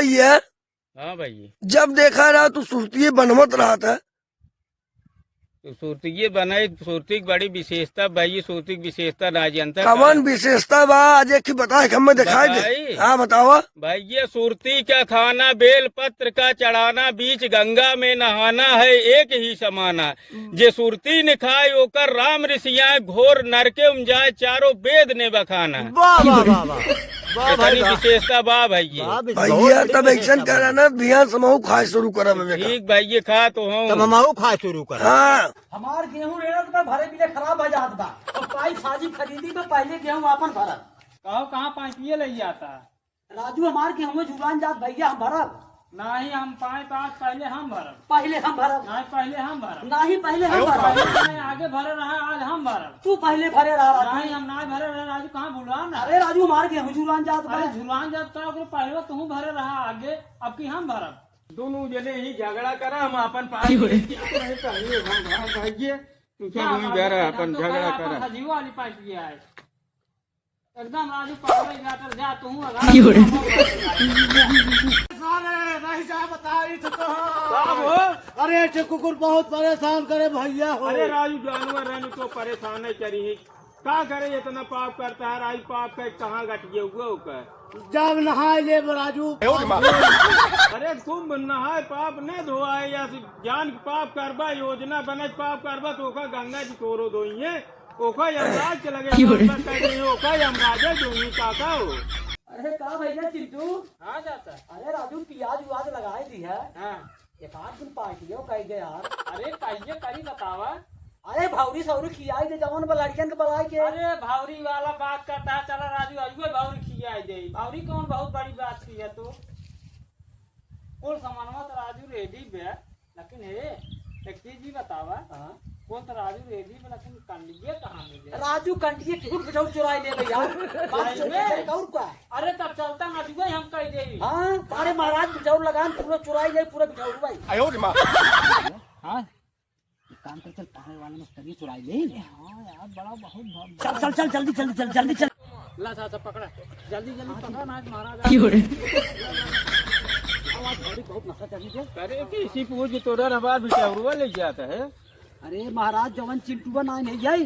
भैया हाँ भाई, जब देखा रहा तो सुरती बनमत रहा था। तो सूरती बनाई, सूरती की बड़ी विशेषता भाई, सूरती की विशेषता ना जनता कवन विशेषता बा आज एक की बताए हमें दिखाई दे। बताई? हाँ बताओ। भाई ये सूरती का खाना, बेल पत्र का चढ़ाना, बीच गंगा में नहाना है एक ही समाना। जे सूरती ने खाए ओकर राम ऋषिया घोर नरके उमजाए, चारों वेद ने बखाना। वाह वाह वाह वाह वाह भाई इतनी वाह। विशेषता बा भाई ये। भैया तब एक्शन करा ना बिहान समूह खाए शुरू करा मैं ठीक भाई ये खा तो तब हूँ। हम खा शुरू कर। हाँ हमार गेहूं रेड़त में भरे बिले खराब हो जात बा और पाई साजी खरीदी में पहले गेहूं आपन भरत। कहो कहाँ पाइपिए ले जाता राजू हमार गेहूं में जुलान जात भैया हम भरब नहीं, हम पाए तो आज पहले हम भरब, पहले हम भरब नहीं पहले हम भरब, नहीं पहले हम भरब पहले आगे भरे रहा, आज हम भरब, तू पहले भरे रहा नहीं हम नहीं भरे रहे। राजू कहाँ भूला ना, अरे राजू हमार गेहूं जुलान जात बा अरे झुलान जब तक पहले तू भरे रहा आगे, अब की हम भरब। दोनों जने ही झगड़ा करा, हम अपन पाई अपन झगड़ा करा। सजीव वाली पाइपिए आए एकदम। राजू पहले जाकर जा तू अरे ये कुकुर बहुत परेशान करे भैया हो। अरे राजू जानवर रहने को परेशान नहीं करी है, क्या करे इतना पाप करता है। राजू पाप का कहाँ घट गया हुआ जब नहाए ले राजू। अरे तुम नहाए पाप नहीं धोआए, या जान के पाप करबा, योजना बने पाप करबा तो ओका गंगा जी तोरो दोइए, ओका यमराज के लगे, ओका यमराजे दोई काका हो। अरे का भैया चिंटू आ जाता। अरे राजू प्याज व्याज लगाई दी है हाँ, एक आध दिन पार्टियों कह गए यार। अरे कहिए करी बतावा। अरे भावरी सौरी खियाई दे जवान लड़कियन के बलाई के। अरे भावरी वाला बात करता है, चला राजू अजुए भावरी खियाई दे। भावरी कौन बहुत बड़ी बात की है तो कुल सामानवा तो राजू रेडी बे, लेकिन हे एक चीज भी बतावा। हाँ? कौन तो राजू रेडी बे, लेकिन कंडिये कहाँ मिले? राजू कंटिए झूठ बिठौर चुराई ले भैया बात चुराई कौन का है? अरे तब चलता ना जुए हम कह देवी। हाँ तारे महाराज बिठौर लगान पूरा चुराई जाए पूरा बिठौर भाई। हाँ काम कर चल पहाड़ वाले में तभी चुराई ले। हाँ यार बड़ा बहुत चल चल चल जल्दी जल्दी चल जल्दी चल। ला सा पकड़ा, जल्दी जल्दी पकड़ा ना महाराज। आवाज भारी बहुत नशा चली दे। अरे किसी पूछ तोरा रबार बिचारुआ ले जाता है। अरे महाराज जवन चिंटू ना नहीं जाई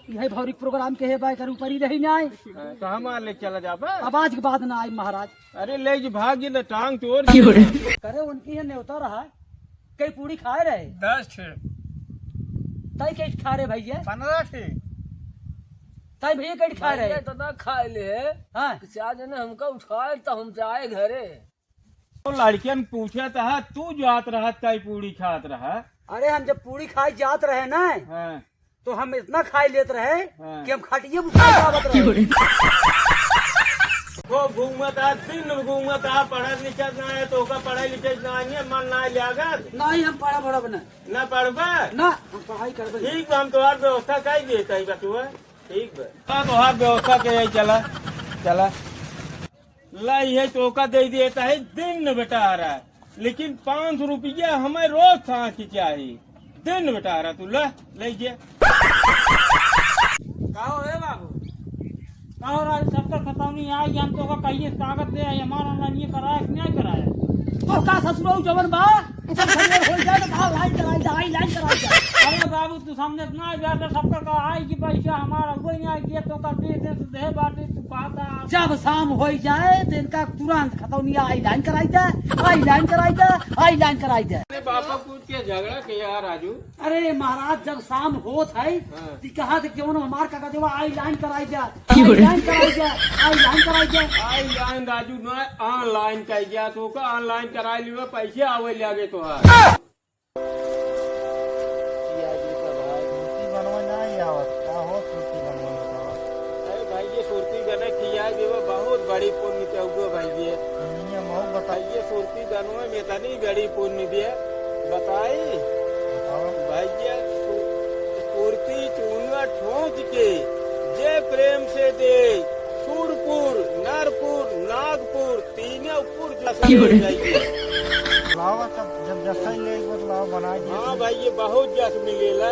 यही भौरिक प्रोग्राम के है बाय कर ऊपर ही रही ना आई। कहाँ मार ले चला जाबा? आवाज के बाद ना आई महाराज। अरे ले जी भाग न टांग तोड़। करे उनकी है न्योता रहा कई पूरी खाए रहे 10 तई कई खा रहे भैया 15 तई भैया कई खा रहे तो खाए ले। हाँ चाचा ने हमको उठाए तो हम जाए घरे। तो लड़कियन पूछा था तू जात रहा तय पूरी खात रहा। अरे हम जब पूरी खाई जात रहे ना हाँ। तो हम इतना खाई लेते रहे हाँ। कि हम खटिए बुखावत रहे। वो घूमता दिन घूमता पढ़त लिखत ना है तो पढ़ाई लिखे ना है, मन ना लागत नहीं हम पढ़ा बड़ा बना ना पढ़बा ना हम पढ़ाई करबे। ठीक बा, हम तोहार व्यवस्था कई देता है बटुआ। ठीक बा तोहार व्यवस्था के यही चला चला लाई है तो का दे देता है दिन बेटा आ रहा है, लेकिन 500 रुपया हमें रोज था की चाहिए। दिन बेटा आ रहा तू ले जे कहो हे बाबू, कहो राज सबका खतौनी आई, हम तो कहिए कागज दे हमारा ऑनलाइन ये कराया कि नहीं कराया। तो का ससुरो जवन बा सब खड़े हो जाए तो कहा लाइन चलाई जा लाइन चलाई जा। अरे बाबू तू समझ ना जाता सबका का आई कि पैसा हमारा कोई नहीं आई किया तो कर दे बाटे तू कहता। जब शाम हो जाए तो इनका तुरंत खतौनी आई लाइन कराई जाए आई लाइन कराई जाए आई लाइन कराई जाए। अरे बापा पूछ के झगड़ा किया राजू। अरे महाराज जब शाम होत है हाँ। तो कहा थे क्यों ना हमार का देवा आई लाइन कराई जाए आई लाइन कराई जाए आई लाइन कराई जाए। आई लाइन राजू न ऑनलाइन कह गया तो का ऑनलाइन करा लियो पैसे आवे लगे तो अरे भाई ये सुरती बने किया देवा बहुत बड़ी पुण्य के उगो भाई ये बताइए सुरती बनवा में तनी बड़ी पुण्य दिए बताई भाई ये सुरती चूना ठोंच के जे प्रेम से दे सूरपुर नरपुर नागपुर तीनों लावा जब जैसा ले बना। हाँ भाई ये बहुत जस मिलेला।